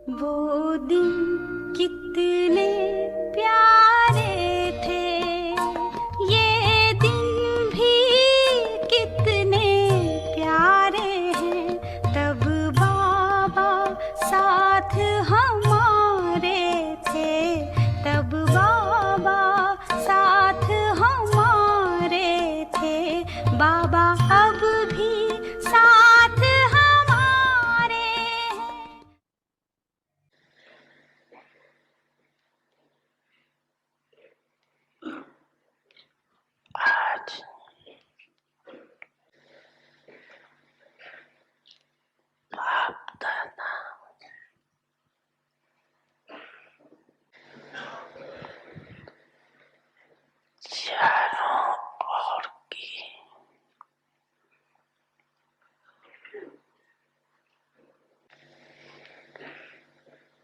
वो दिन कितने प्यारे थे, ये दिन भी कितने प्यारे हैं। तब बाबा साथ हमारे थे, तब बाबा साथ हमारे थे। बाबा अब भी साथ हमारे हैं। आज बाप दादा चारों ओर की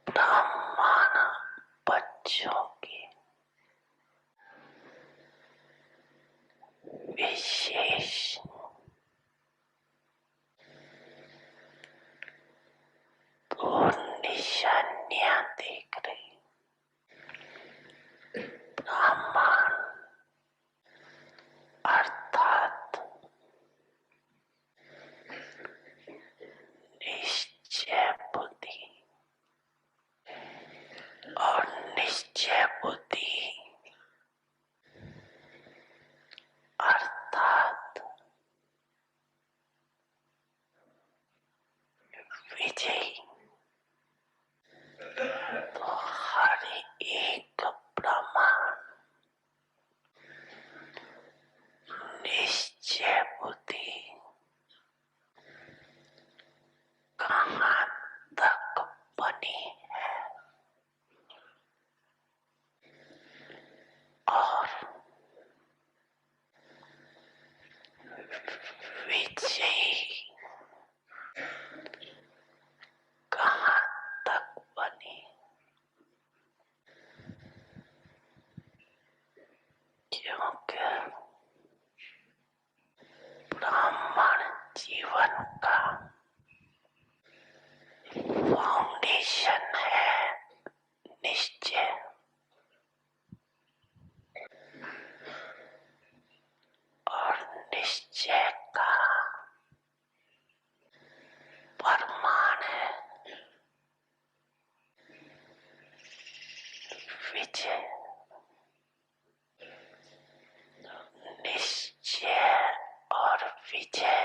ब्राह्मण बच्चों की विशेष दो निशानियां देख रही। ब्राह्मण अर्थात निश्चय बुद्धि और निश्चय बुद्धि अर्थात विजयी। तो हर एक ब्राह्मण निश्चय बुद्धि कहाँ तक बनी है और विजयी कहाँ तक बनी। क्योंकि ब्राह्मण जीवन का फाउंडेशन है निश्चय, और निश्चय का प्रमाण है विजय। निश्चय और विजय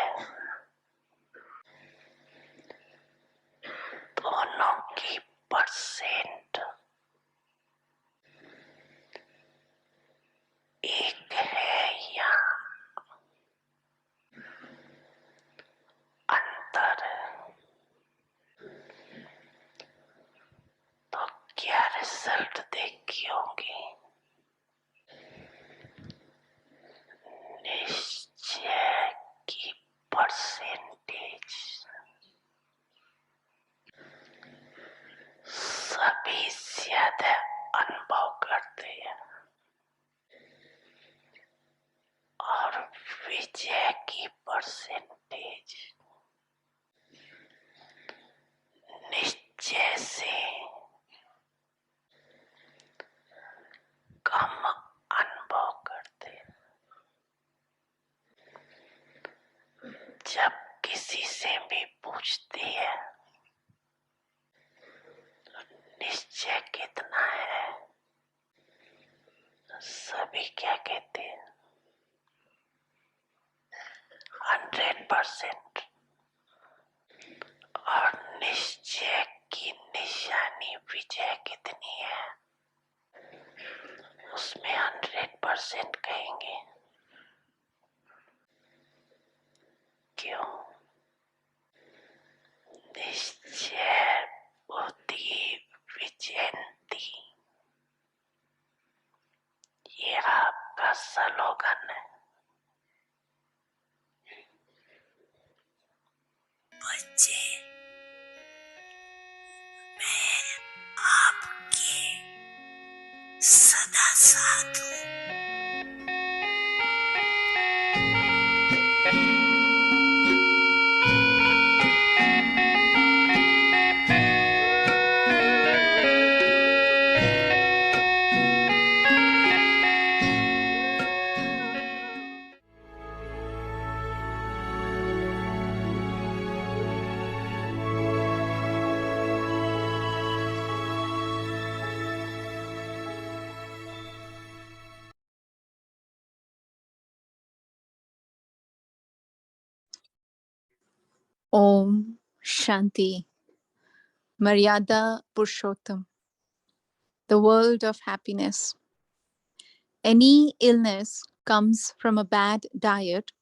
दोनों की परसेंट एक है या अंतर है। तो क्या रिजल्ट देखी होगी? निश्चय की परसेंटेज सभी ज्यादा अनुभव करते हैं और विजय की परसेंटेज निश्चय से कम अनुभव करते हैं। जब किसी से भी पूछती है निश्चय कितना है, सभी क्या कहते हैं? 100%। और निश्चय की निशानी विजय कितनी है, उसमें 100% कहेंगे। क्यों? निश्चय बुद्धि विजयंती, ये आपका स्लोगन है। बच्चे, मैं आपके सदा साथ हूँ। Om Shanti. Maryada Purushottam. The world of happiness. Any illness comes from a bad diet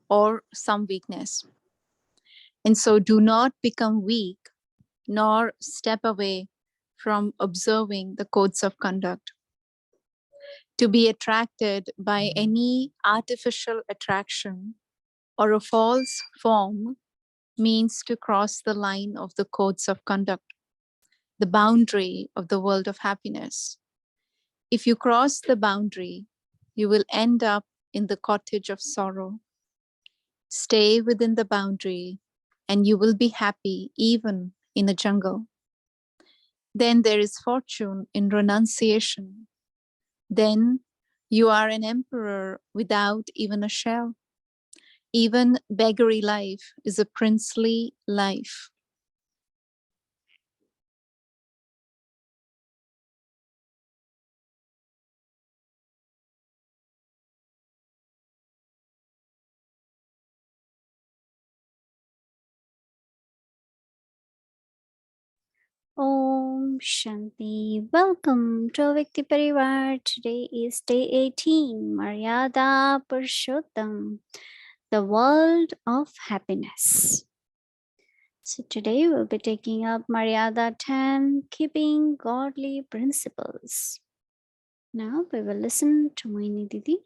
or some weakness. And so do not become weak nor step away from observing the codes of conduct. To be attracted by any artificial attraction or a false form means to cross the line of the codes of conduct, the boundary of the world of happiness. If you cross the boundary, you will end up in the cottage of sorrow. Stay within the boundary and you will be happy even in a jungle. Then there is fortune in renunciation. Then you are an emperor without even a shell. Even beggary life is a princely life. Om Shanti. Welcome to Vikti Parivar. Today is day 18, Maryada Purushottam, the world of happiness. So today we'll be taking up Maryada 10, keeping godly principles. Now we will listen to Mohini Didi.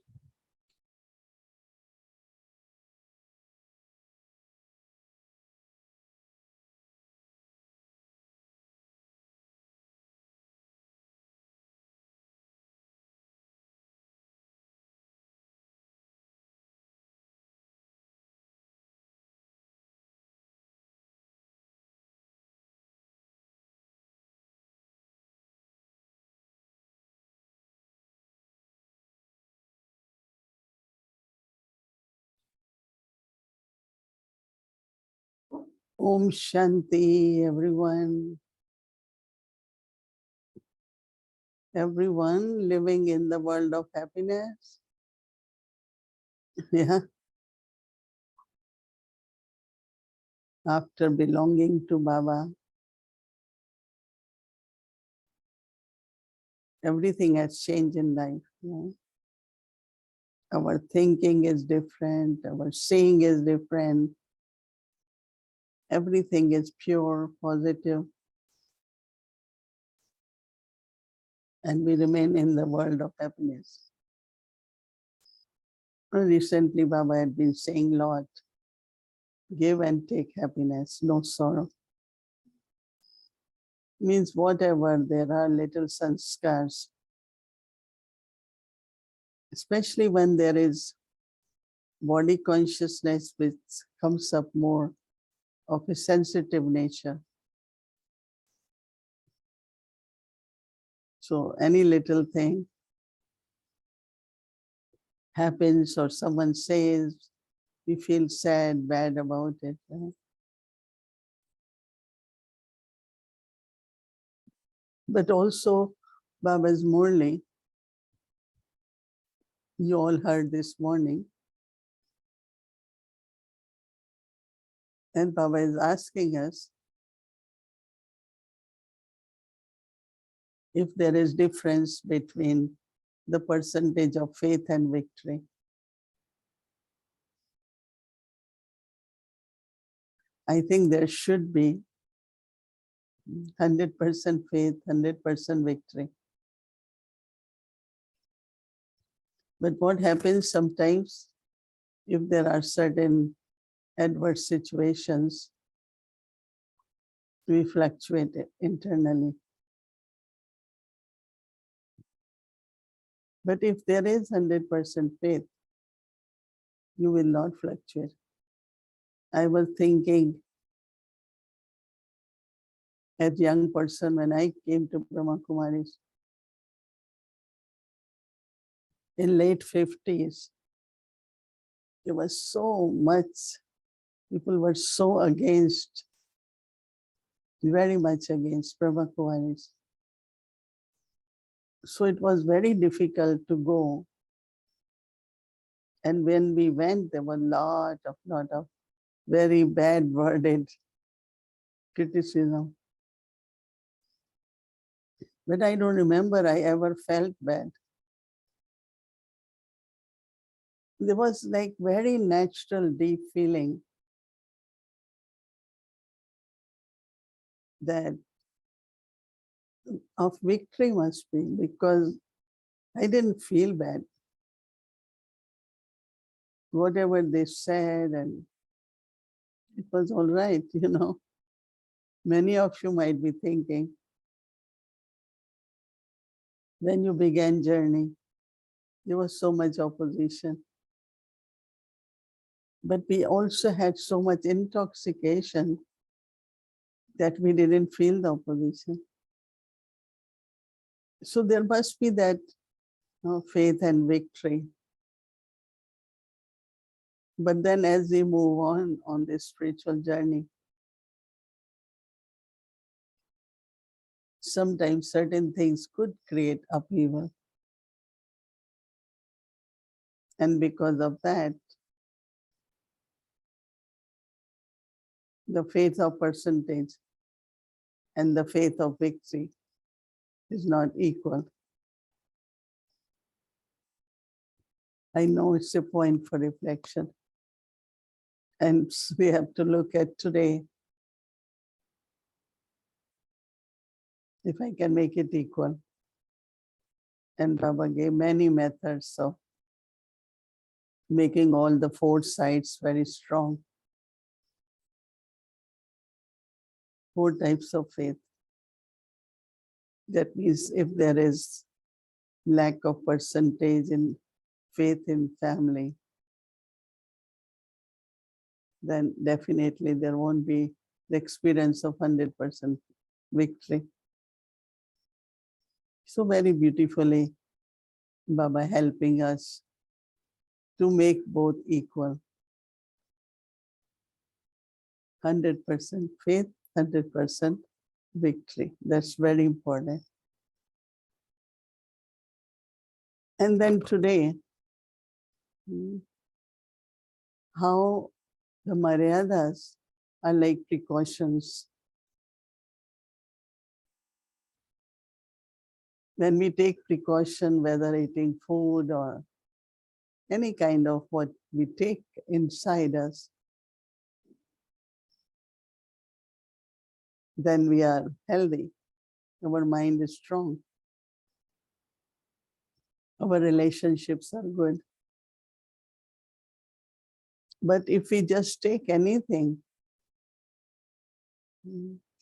Om Shanti, everyone. Everyone living in the world of happiness. Yeah. After belonging to Baba, everything has changed in life. Yeah. Our thinking is different, our seeing is different. Everything is pure, positive, and we remain in the world of happiness. Recently, Baba had been saying a lot, give and take happiness, no sorrow. Means whatever, there are little sanskars, especially when there is body consciousness which comes up more of a sensitive nature. So any little thing happens or someone says, we feel sad, bad about it. Right? But also Baba's Murli, you all heard this morning, and Baba is asking us if there is difference between the percentage of faith and victory. I think there should be 100% faith, 100% victory. But what happens sometimes, if there are certain adverse situations, we fluctuate internally. But if there is 100% faith, you will not fluctuate. I was thinking as a young person when I came to Brahma Kumaris in late 50s, there was so much, people were so against, very much against Brahma Kumaris. So it was very difficult to go. And when we went, there were lot of very bad worded criticism. But I don't remember I ever felt bad. There was like very natural, deep feeling that of victory must be, because I didn't feel bad. Whatever they said, and it was all right, you know. Many of you might be thinking, when you began journey, there was so much opposition. But we also had so much intoxication that we didn't feel the opposition. So there must be that faith and victory. But then as we move on this spiritual journey, sometimes certain things could create upheaval. And because of that, the faith of percentage and the faith of victory is not equal. I know it's a point for reflection. And we have to look at today, if I can make it equal. And Baba gave many methods of making all the four sides very strong. Four types of faith. That means if there is lack of percentage in faith in family, then definitely there won't be the experience of 100% victory. So very beautifully, Baba helping us to make both equal. 100% faith, 100% victory. That's very important. And then today, how the Maryadas are like precautions. When we take precaution, whether eating food or any kind of what we take inside us, then we are healthy. Our mind is strong. Our relationships are good. But if we just take anything,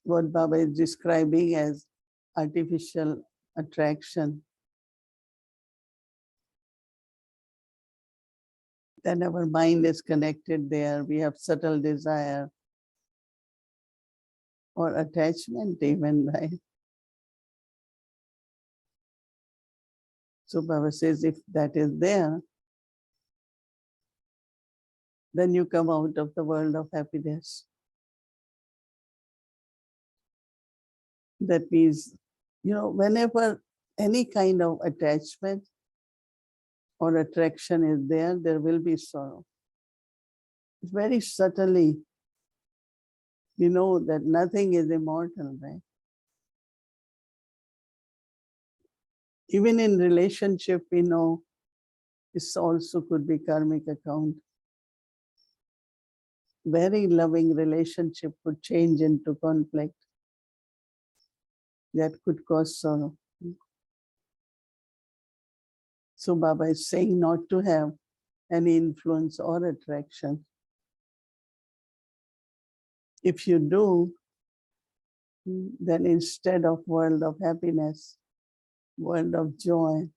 what Baba is describing as artificial attraction, then our mind is connected there. We have subtle desire or attachment even, right? So Baba says, if that is there, then you come out of the world of happiness. That means, whenever any kind of attachment or attraction is there, there will be sorrow. Very subtly, we know that nothing is immortal, right? Even in relationship, we know this also could be karmic account. Very loving relationship could change into conflict. That could cause sorrow. So Baba is saying not to have any influence or attraction. If you do, then instead of world of happiness, world of joy,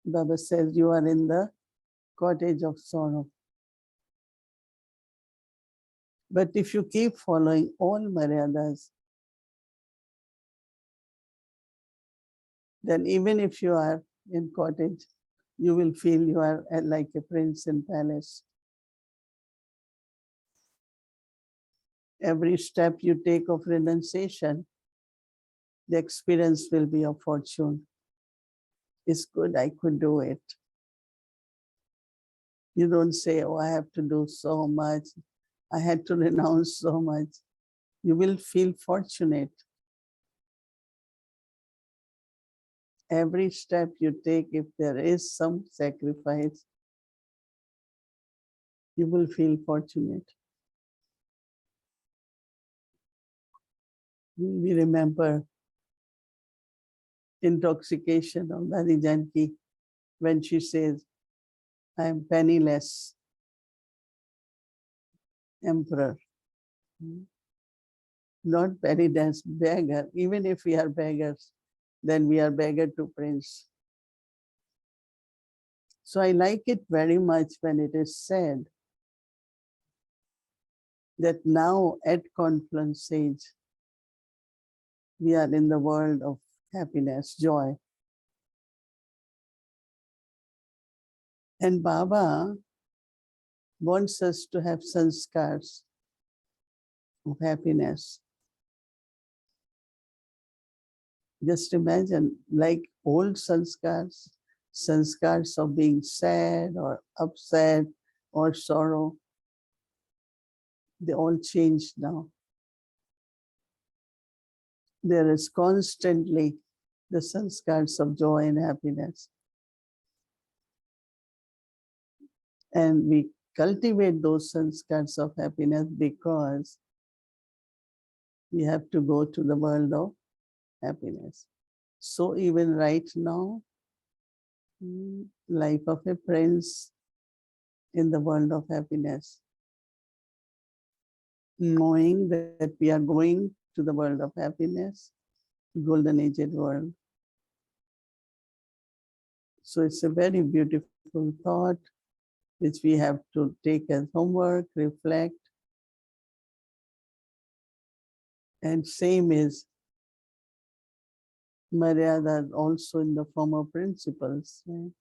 Baba says you are in the cottage of sorrow. But if you keep following all Maryadas, then even if you are in cottage, you will feel you are like a prince in palace. Every step you take of renunciation, the experience will be of fortune. It's good, I could do it. You don't say, oh, I have to do so much. I had to renounce so much. You will feel fortunate. Every step you take, if there is some sacrifice, you will feel fortunate. We remember intoxication of Dadi Janki when she says, I am penniless emperor. Not penniless beggar. Even if we are beggars, then we are beggar to prince. So I like it very much when it is said that now at confluence age, we are in the world of happiness, joy. And Baba wants us to have sanskars of happiness. Just imagine, like old sanskars, sanskars of being sad or upset or sorrow, they all changed now. There is constantly the sanskars of joy and happiness. And we cultivate those sanskars of happiness because we have to go to the world of happiness. So even right now, life of a prince in the world of happiness, knowing that we are going to the world of happiness, golden aged world. So it's a very beautiful thought which we have to take as homework, reflect. And same is Maryada also in the form of principles. Right?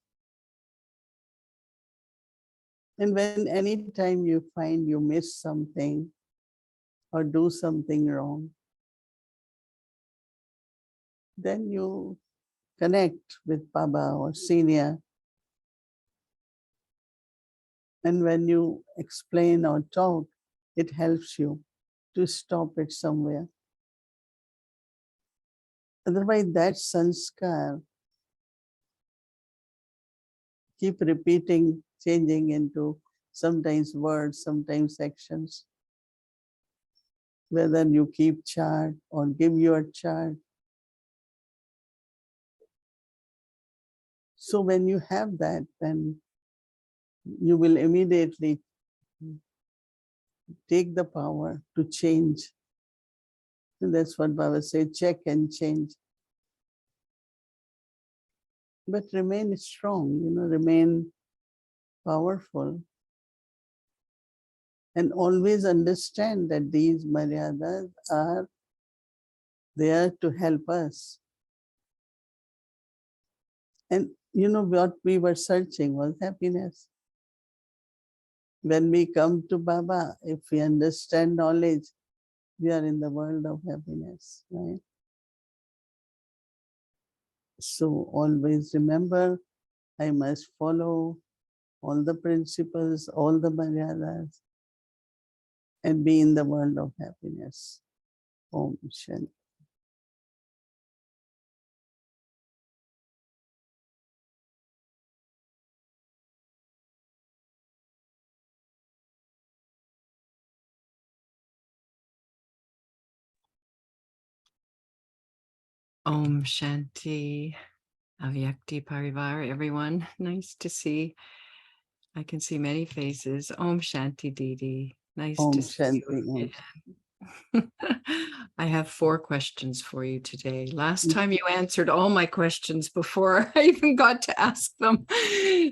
And when any time you find you miss something or do something wrong, then you connect with Baba or senior. And when you explain or talk, it helps you to stop it somewhere. Otherwise, that sanskar keep repeating, changing into sometimes words, sometimes actions. Whether you keep chart or give your chart. So when you have that, then you will immediately take the power to change. And that's what Baba said, check and change. But remain strong, remain powerful. And always understand that these Maryadas are there to help us. And what we were searching was happiness. When we come to Baba, if we understand knowledge, we are in the world of happiness, right? So always remember, I must follow all the principles, all the Maryadas, and be in the world of happiness. Om Shanti. Om Shanti, Avyakti Parivar, everyone. Nice to see. I can see many faces. Om Shanti, Didi. Nice Om to see Shanti. you again. I have 4 questions for you today. Last time you answered all my questions before I even got to ask them.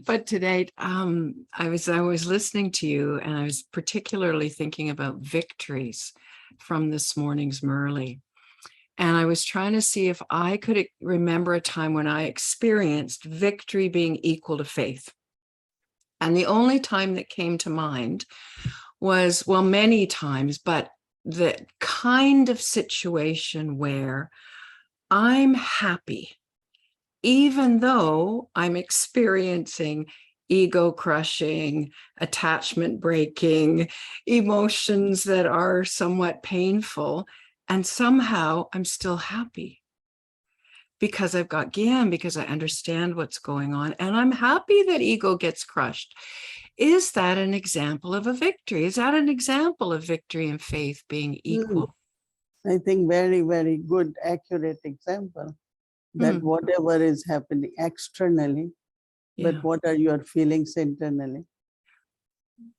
But today, I was listening to you, and I was particularly thinking about victories from this morning's Murli. And I was trying to see if I could remember a time when I experienced victory being equal to faith. And the only time that came to mind was, well, many times, but the kind of situation where I'm happy, even though I'm experiencing ego crushing, attachment breaking, emotions that are somewhat painful. And somehow I'm still happy because I've got Gyan, because I understand what's going on. And I'm happy that ego gets crushed. Is that an example of a victory? Is that an example of victory and faith being equal? I think very, very good, accurate example that whatever is happening externally, but Yeah. what are your feelings internally?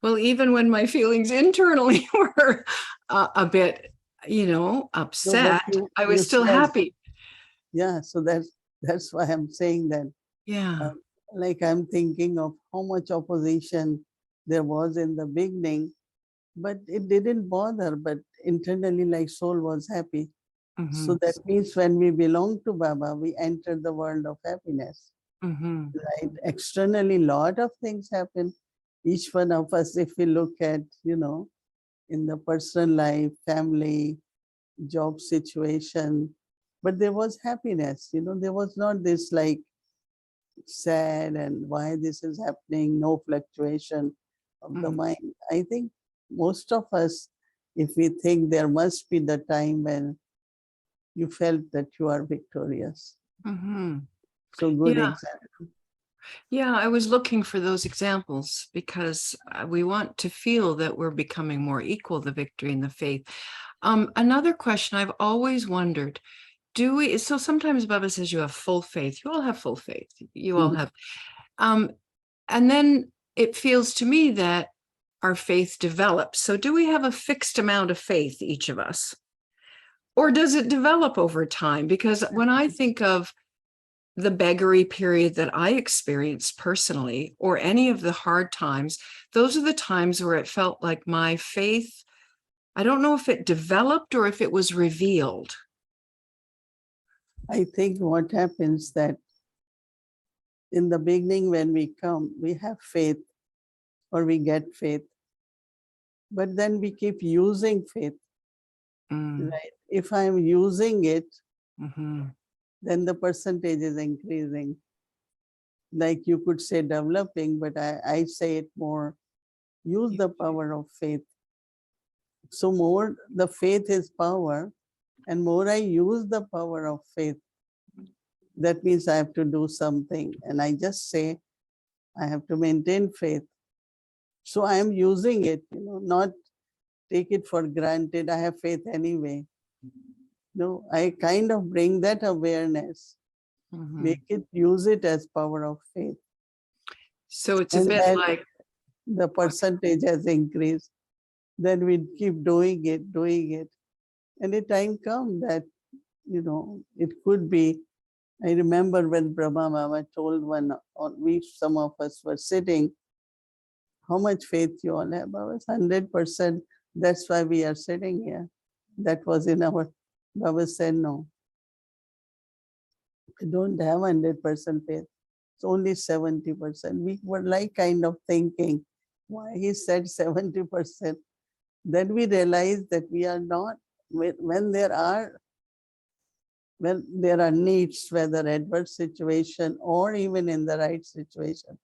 Well, even when my feelings internally were a bit, upset, I was still said, happy. yeah, so that's why I'm saying that. Yeah. Like I'm thinking of how much opposition there was in the beginning, but it didn't bother, but internally like soul was happy. So that means when we belong to Baba, we enter the world of happiness. Right? Externally, lot of things happen. Each one of us, if we look at, in the personal life, family, job situation, but there was happiness, there was not this like sad and why this is happening, no fluctuation of the mind. I think most of us, if we think there must be the time when you felt that you are victorious. So good Yeah. example. Yeah, I was looking for those examples because we want to feel that we're becoming more equal, the victory and the faith. Another question I've always wondered, so sometimes Baba says you have full faith. You all have full faith. You all have. And then it feels to me that our faith develops. So do we have a fixed amount of faith, each of us? Or does it develop over time? Because when I think of the beggary period that I experienced personally, or any of the hard times, those are the times where it felt like my faith, I don't know if it developed or if it was revealed. I think what happens that in the beginning when we come, we have faith or we get faith, but then we keep using faith, right? If I'm using it, then the percentage is increasing. Like you could say developing, but I say it more, use the power of faith. So more the faith is power, and more I use the power of faith, that means I have to do something. And I just say, I have to maintain faith. So I am using it, not take it for granted. I have faith anyway. No, I kind of bring that awareness, make it, use it as power of faith. So it's a And bit then like the percentage has increased. Then we keep doing it. And a time comes that, it could be. I remember when Brahma Mama told some of us were sitting, how much faith you all have? I was 100%. That's why we are sitting here. That was in our, Baba said, no, we don't have 100% faith. It's only 70%. We were like kind of thinking, why he said 70%. Then we realized that we are not, when there are needs, whether adverse situation or even in the right situation,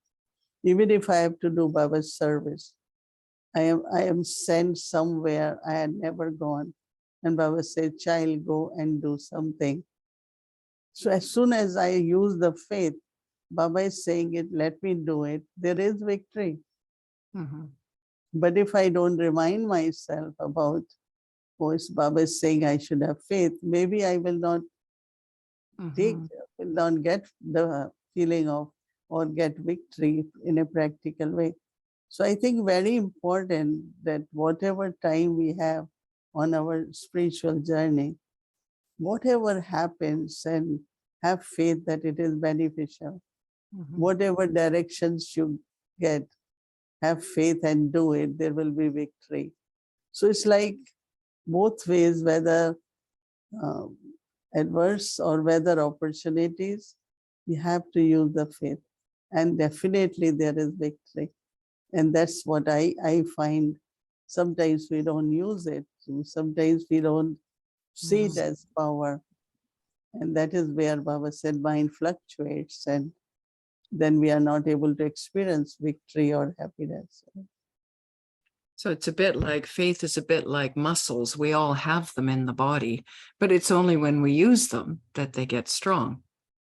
even if I have to do Baba's service, I am sent somewhere I had never gone. And Baba said, child, go and do something. So as soon as I use the faith, Baba is saying it, let me do it. There is victory. But if I don't remind myself about, Baba is saying I should have faith, maybe I will not will not get the feeling of or get victory in a practical way. So I think very important that whatever time we have on our spiritual journey, whatever happens, and have faith that it is beneficial. Whatever directions you get, have faith and do it, there will be victory. So it's like both ways, whether adverse or whether opportunities, you have to use the faith. And definitely there is victory. And that's what I find. Sometimes we don't use it. Sometimes we don't see it as power. And that is where Baba said mind fluctuates. And then we are not able to experience victory or happiness. So it's a bit like faith is a bit like muscles. We all have them in the body, but it's only when we use them that they get strong.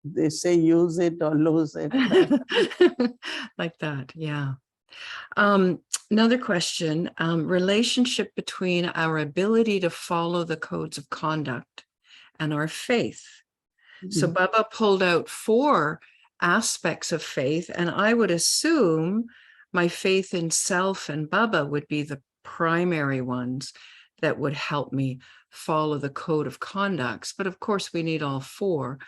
They say use it or lose it. Right? Like that, yeah. Another question, relationship between our ability to follow the codes of conduct and our faith. So Baba pulled out 4 aspects of faith, and I would assume my faith in self and Baba would be the primary ones that would help me follow the code of conducts. But of course, we need all 4.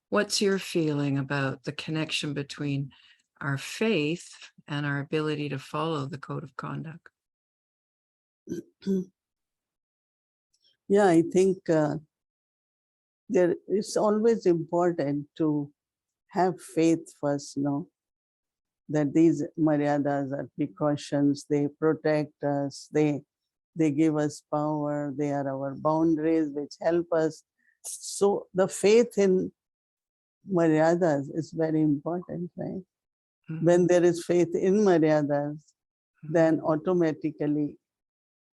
What's your feeling about the connection between our faith and our ability to follow the code of conduct? Yeah, I think it's always important to have faith first, no? That these Maryadas are precautions, they protect us, they give us power, they are our boundaries which help us. So the faith in Maryadas is very important, right? When there is faith in Maryadas, then automatically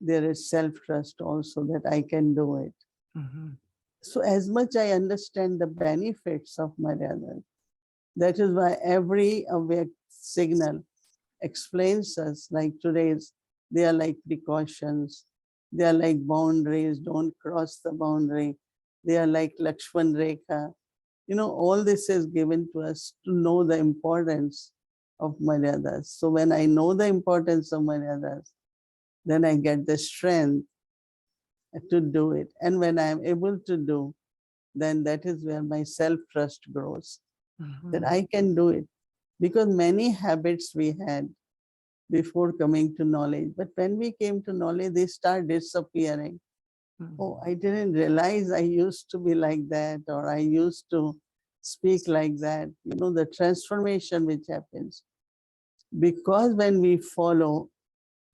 there is self-trust also that I can do it. So as much I understand the benefits of Maryada, that is why every awake signal explains us, like today's, they are like precautions, they are like boundaries, don't cross the boundary, they are like Lakshman Rekha. You know, all this is given to us to know the importance of Maryadas. So when I know the importance of Maryadas, then I get the strength to do it. And when I am able to do, then that is where my self-trust grows, that I can do it. Because many habits we had before coming to knowledge, but when we came to knowledge, they start disappearing. Oh, I didn't realize I used to be like that, or I used to speak like that. You know, the transformation which happens. Because when we follow,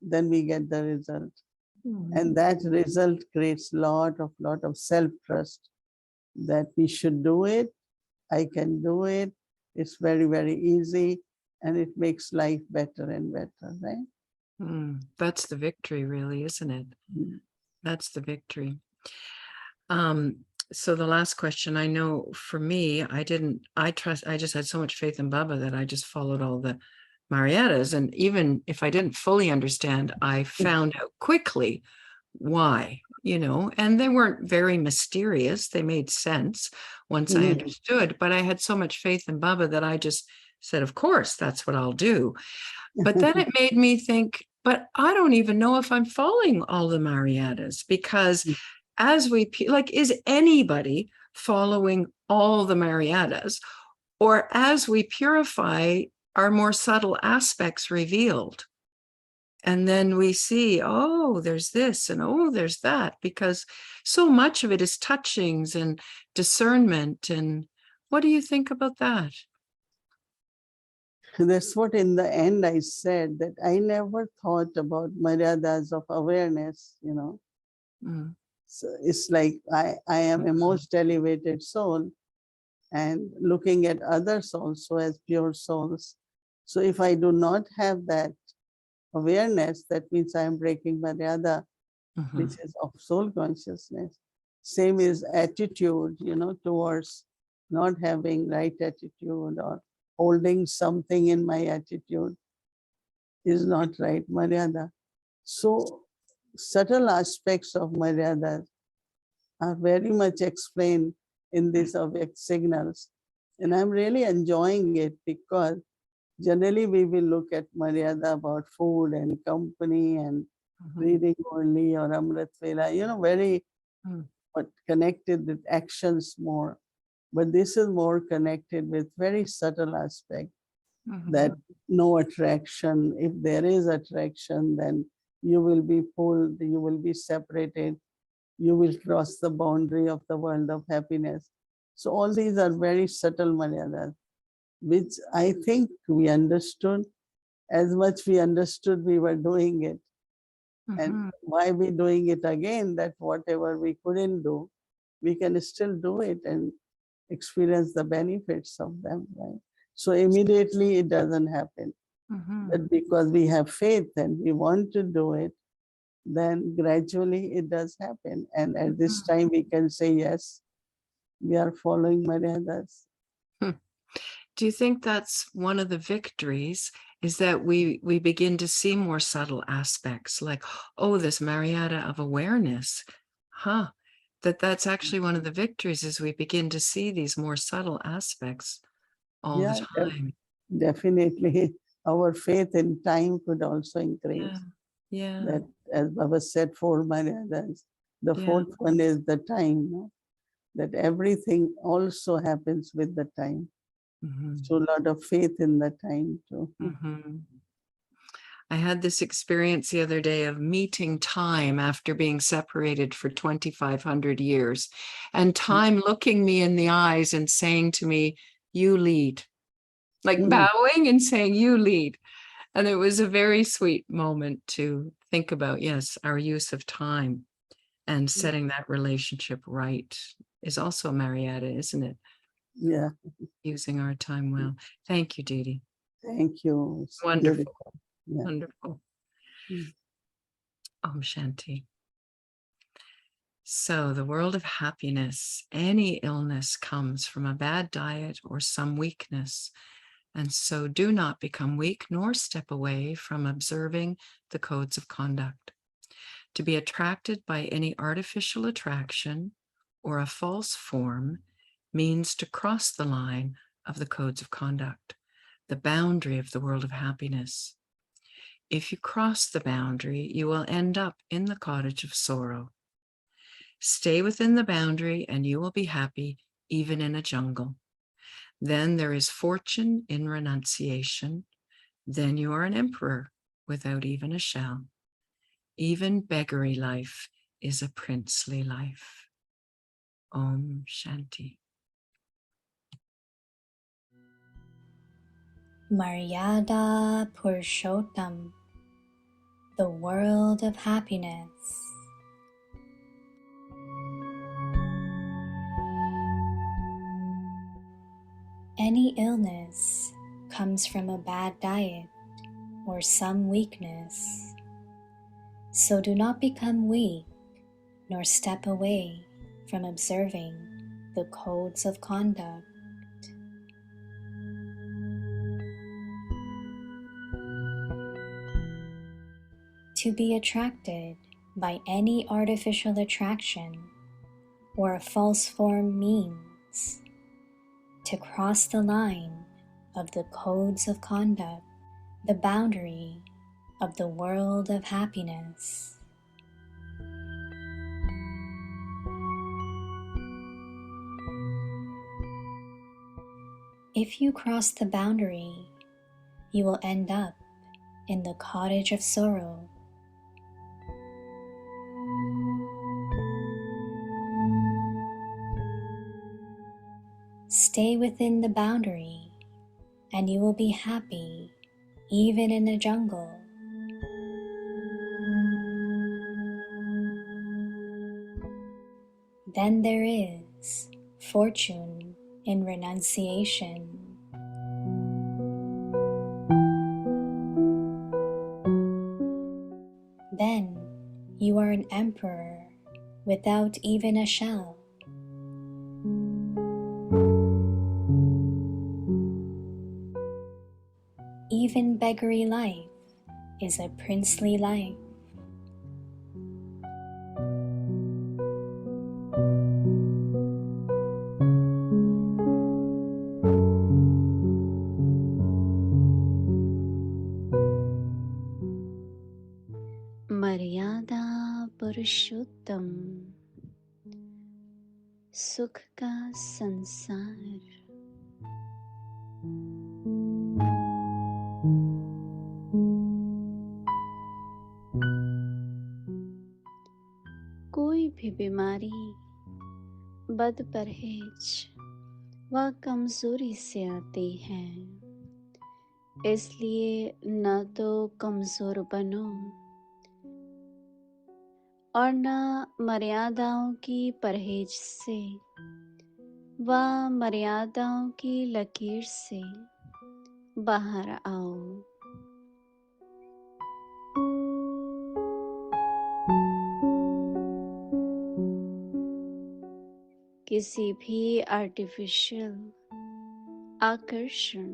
then we get the result. And that result creates lot of self-trust that we should do it, I can do it, it's very, very easy, and it makes life better and better, right? That's the victory, really, isn't it? That's the victory. So the last question, I know for me, I just had so much faith in Baba that I just followed all the Maryadas. And even if I didn't fully understand, I found out quickly why, you know, and they weren't very mysterious. They made sense once I understood, but I had so much faith in Baba that I just said, of course, that's what I'll do. But then it made me think, but I don't even know if I'm following all the Maryadas, because as we, like, is anybody following all the Maryadas? Or as we purify, are more subtle aspects revealed? And then we see, oh, there's this and oh, there's that, because so much of it is touchings and discernment. And what do you think about that? That's what in the end I said, that I never thought about Maryadas of awareness, you know. So it's like I am a most elevated soul and looking at others also as pure souls. So if I do not have that awareness, that means I am breaking Maryada, which is of soul consciousness. Same is attitude, you know, towards not having right attitude or holding something in my attitude is not right, Maryada. So subtle aspects of Maryada are very much explained in these awake signals. And I'm really enjoying it, because generally we will look at Maryada about food and company and reading only, or Amrit Vela, you know, very but connected with actions more. But this is more connected with very subtle aspect, that no attraction. If there is attraction, then you will be pulled, you will be separated, you will cross the boundary of the world of happiness. So all these are very subtle Maryadas, which I think we understood. As much we understood, we were doing it. And why we doing it again, that whatever we couldn't do, we can still do it and experience the benefits of them, right? So immediately it doesn't happen. But because we have faith and we want to do it, then gradually it does happen. And at this time we can say, yes, we are following Maryadas. Do you think that's one of the victories, is that we begin to see more subtle aspects, like, oh, this Maryada of awareness, that's actually one of the victories, is we begin to see these more subtle aspects all Yeah, the time. definitely. Our faith in time could also increase. Yeah. That, as Baba said, 4 Maryadas. The Yeah. fourth one is the time, no? That everything also happens with the time. So a lot of faith in the time too. I had this experience the other day of meeting time after being separated for 2,500 years, and time looking me in the eyes and saying to me, you lead, like bowing and saying, you lead. And it was a very sweet moment to think about, yes, our use of time and setting that relationship right is also Maryada, isn't it? Yeah. Using our time well. Thank you, Didi. Thank you. It's Wonderful. beautiful. Yeah. Wonderful. Om Shanti. So the world of happiness, any illness comes from a bad diet or some weakness. And so do not become weak nor step away from observing the codes of conduct. To be attracted by any artificial attraction or a false form means to cross the line of the codes of conduct, the boundary of the world of happiness. If you cross the boundary, you will end up in the cottage of sorrow. Stay within the boundary and you will be happy even in a jungle. Then there is fortune in renunciation. Then you are an emperor without even a shell. Even beggary life is a princely life. Om Shanti. Maryada Purushottam, the world of happiness. Any illness comes from a bad diet or some weakness. So do not become weak nor step away from observing the codes of conduct. To be attracted by any artificial attraction or a false form means to cross the line of the codes of conduct, the boundary of the world of happiness. If you cross the boundary, you will end up in the cottage of sorrow. Stay within the boundary and you will be happy even in the jungle. Then there is fortune in renunciation. Then you are an emperor without even a shell. Even beggary life is a princely life. Maryada Purushottam, सुख का संसार। कोई भी बीमारी, बद परहेज व कमजोरी से आती है, इसलिए न तो कमजोर बनो और न मर्यादाओं की परहेज से व मर्यादाओं की लकीर से बाहर आओ। किसी भी आर्टिफिशियल आकर्षण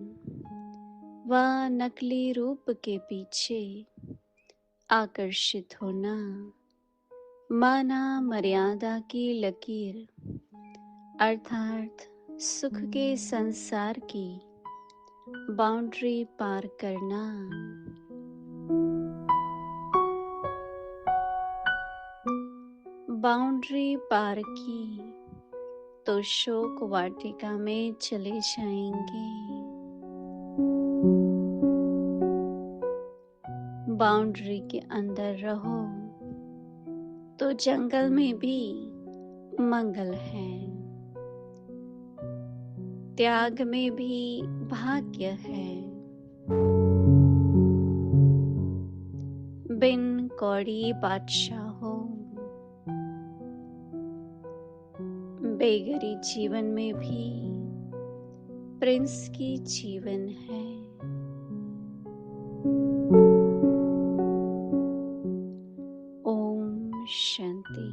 व नकली रूप के पीछे आकर्षित होना माना मर्यादा की लकीर अर्थात सुख के संसार की बाउंड्री पार करना। बाउंड्री पार की तो शोक वाटिका में चले जाएंगे। बाउंड्री के अंदर रहो तो जंगल में भी मंगल है। त्याग में भी भाग्य है। बिन कौड़ी बादशाहों बेगरी जीवन में भी प्रिंस की जीवन है। ओम शांति।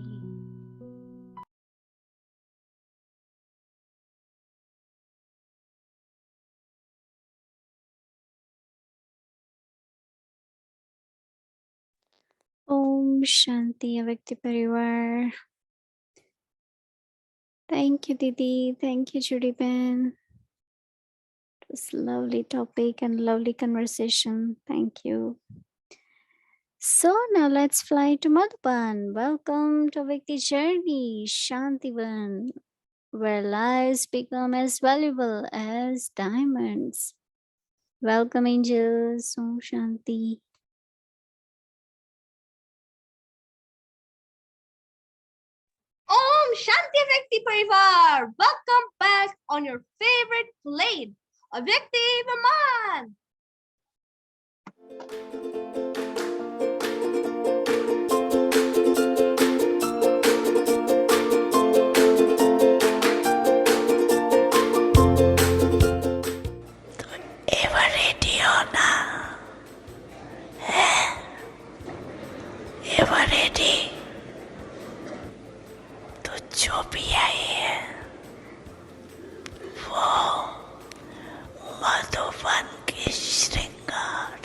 ओम शांति अव्यक्त परिवार। Thank you, Didi. Thank you, Judy Ben. It was a lovely topic and lovely conversation. Thank you. So now let's fly to Madhuban. Welcome to Vikti Journey, Shantivan, where lives become as valuable as diamonds. Welcome, angels. Om Shanti. Om Shanti Vyakti Parivar! Welcome back on your favorite plane, a Vyakti Vaman! Ever ready हो ना? है? Ever ready? तो जो भी आई है वो मधुबन के श्रृंगार।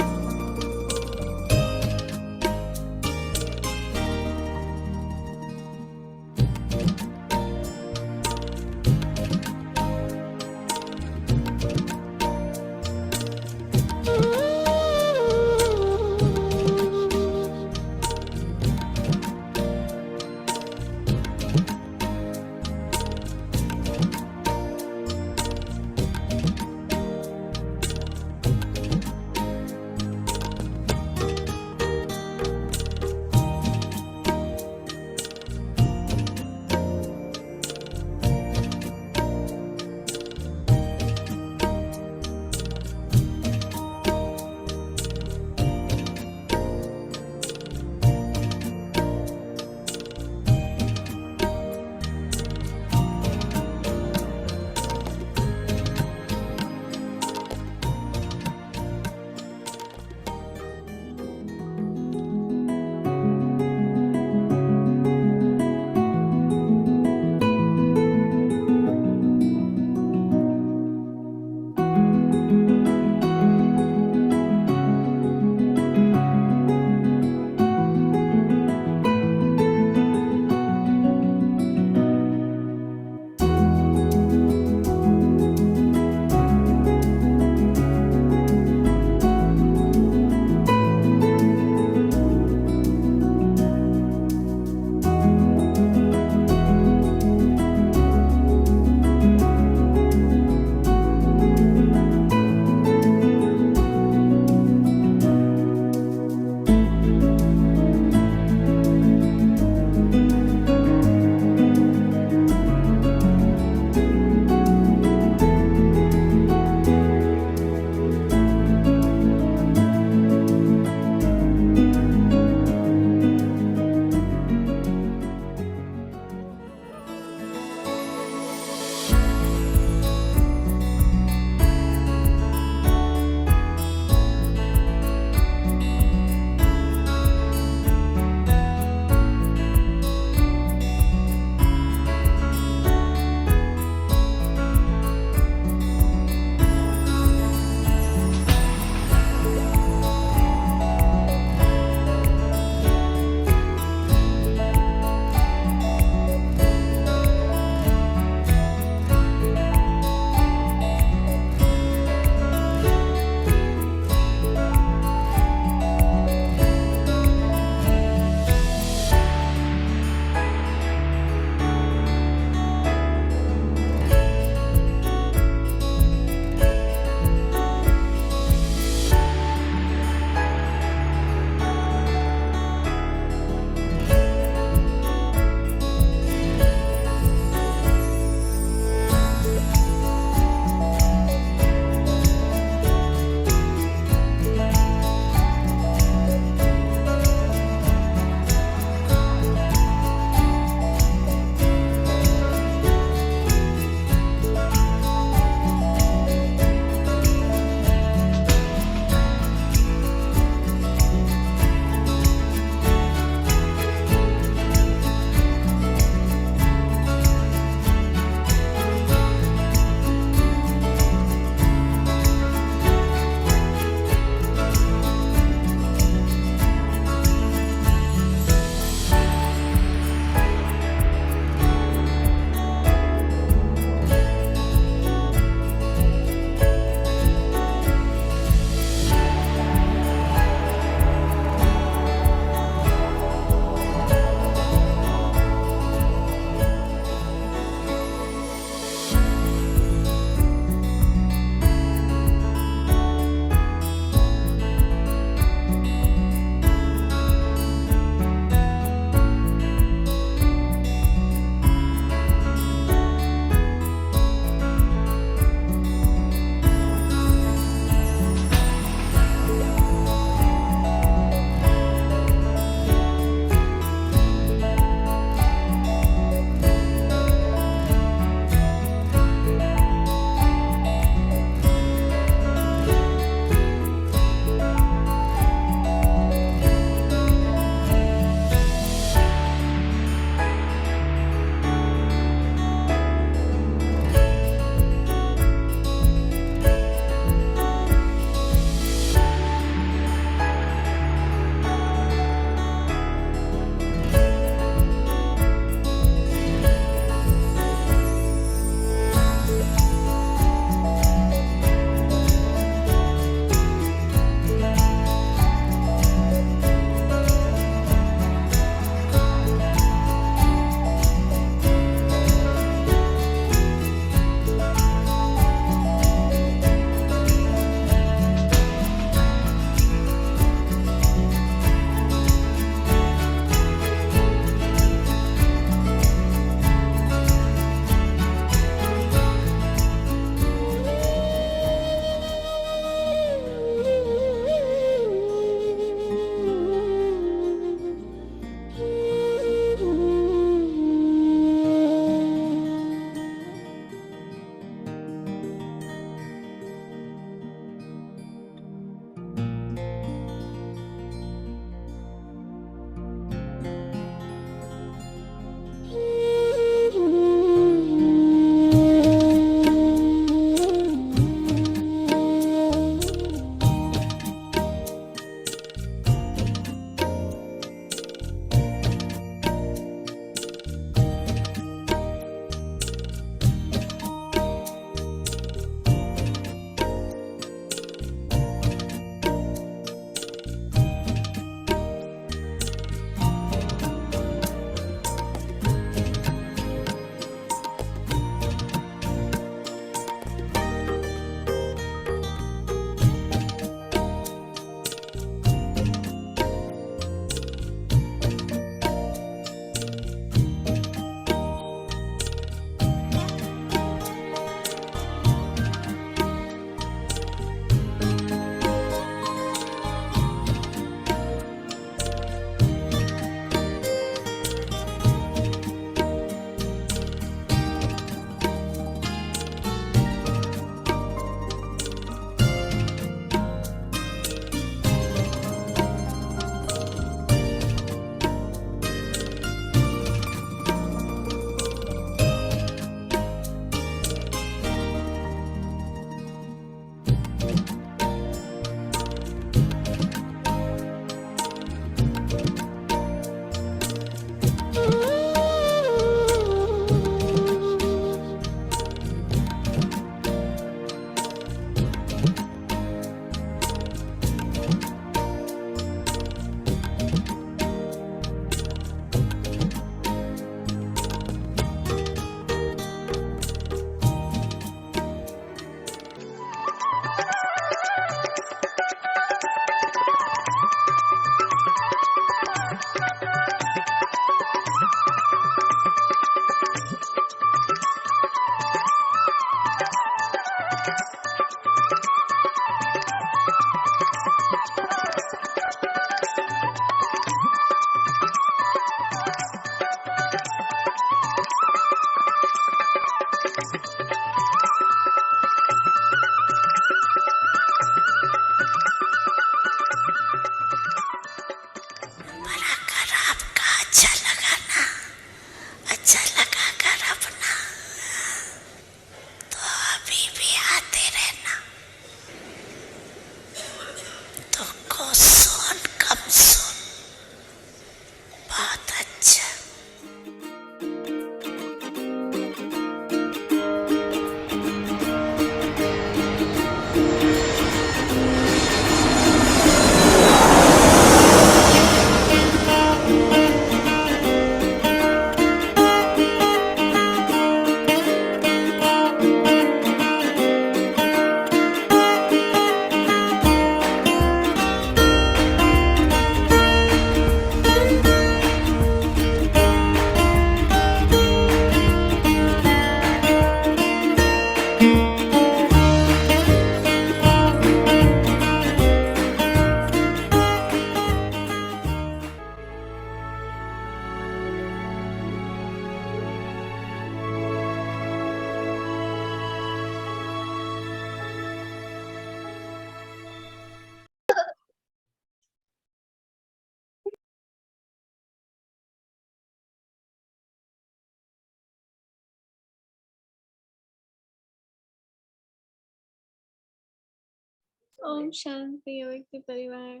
Om Shanti Avakti Parivar.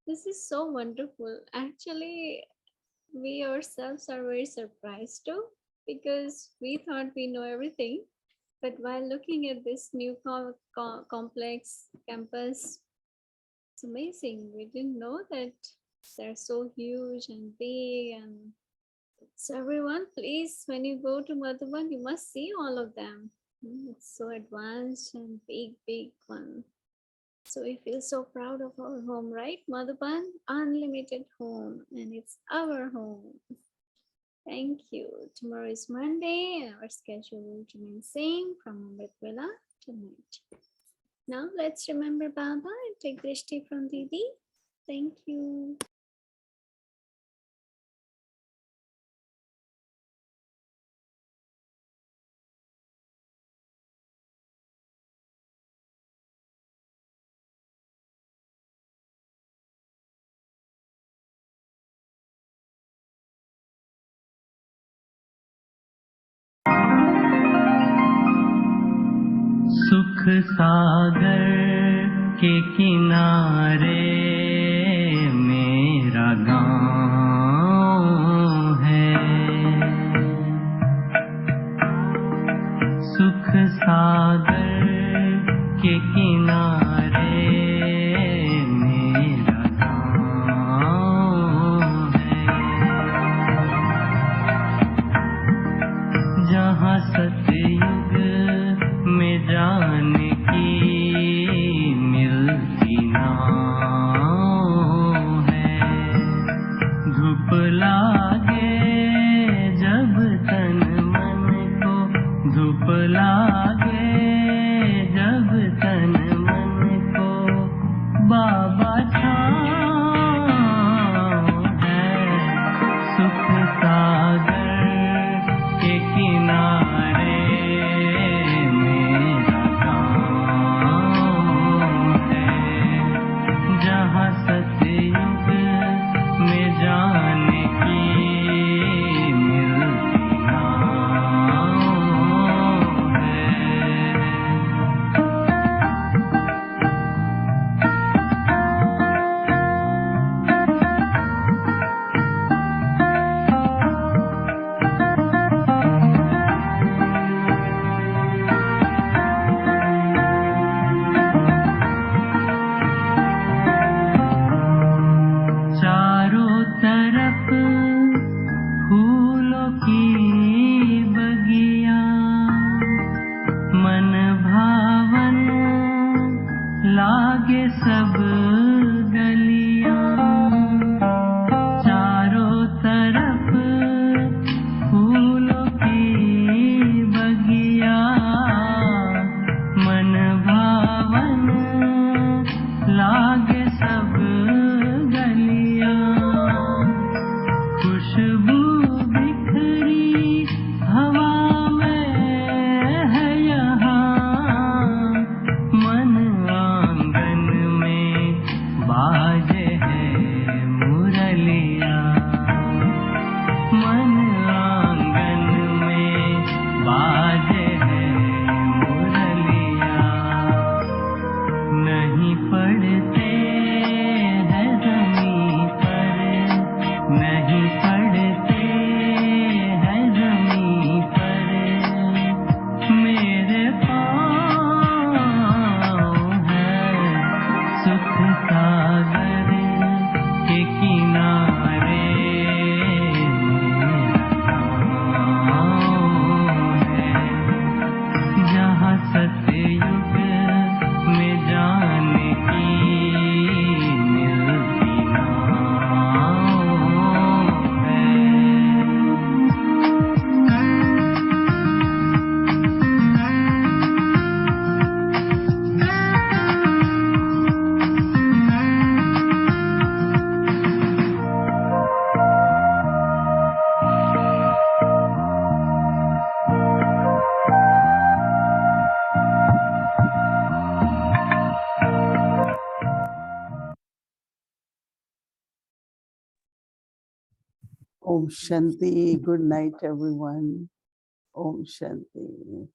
This is so wonderful. Actually, we ourselves are very surprised too because we thought we know everything. But while looking at this new complex campus, it's amazing. We didn't know that they're so huge and big. And so, everyone, please, when you go to Madhuban, you must see all of them. It's so advanced and big, big one. So we feel so proud of our home, right? Madhuban, unlimited home, and it's our home. Thank you. Tomorrow is Monday, and our schedule will remain same from Amrit Vela tonight. Now let's remember Baba and take Drishti from Didi. Thank you. सुख सागर के किनारे मेरा गाँव है। सुख सागर के किनारे मेरा गाँव है। जहाँ सतयुग में जाने की मिलती नाव है। धूप लागे जब तन मन को, धूप लागे जब तन मन को, बाबा छाँव है। सुख सागर के किनारे मेरा गाँव है। जहाँ सतयुग में जाने की मिलती नाव है। चारों तरफ फूलों की बगिया, मन भावन लागे सब गलियां। चारों तरफ फूलों की बगिया, मन भावन लागे सब गलियां। खुशबू बिखरी हवा में है यहाँ, मन आंगन में बाजे है मुरलिया। मन आंगन में बाजे है मुरलिया। नहीं पड़ते हैं ज़मीं पर, नहीं पड़ते हैं ज़मीं पर मेरे पाँव है। सुख सागर के किनारे मेरा गाँव है। जहाँ सतयुग में जाने की मिलती नाव है। Om Shanti. Good night, everyone. Om Shanti.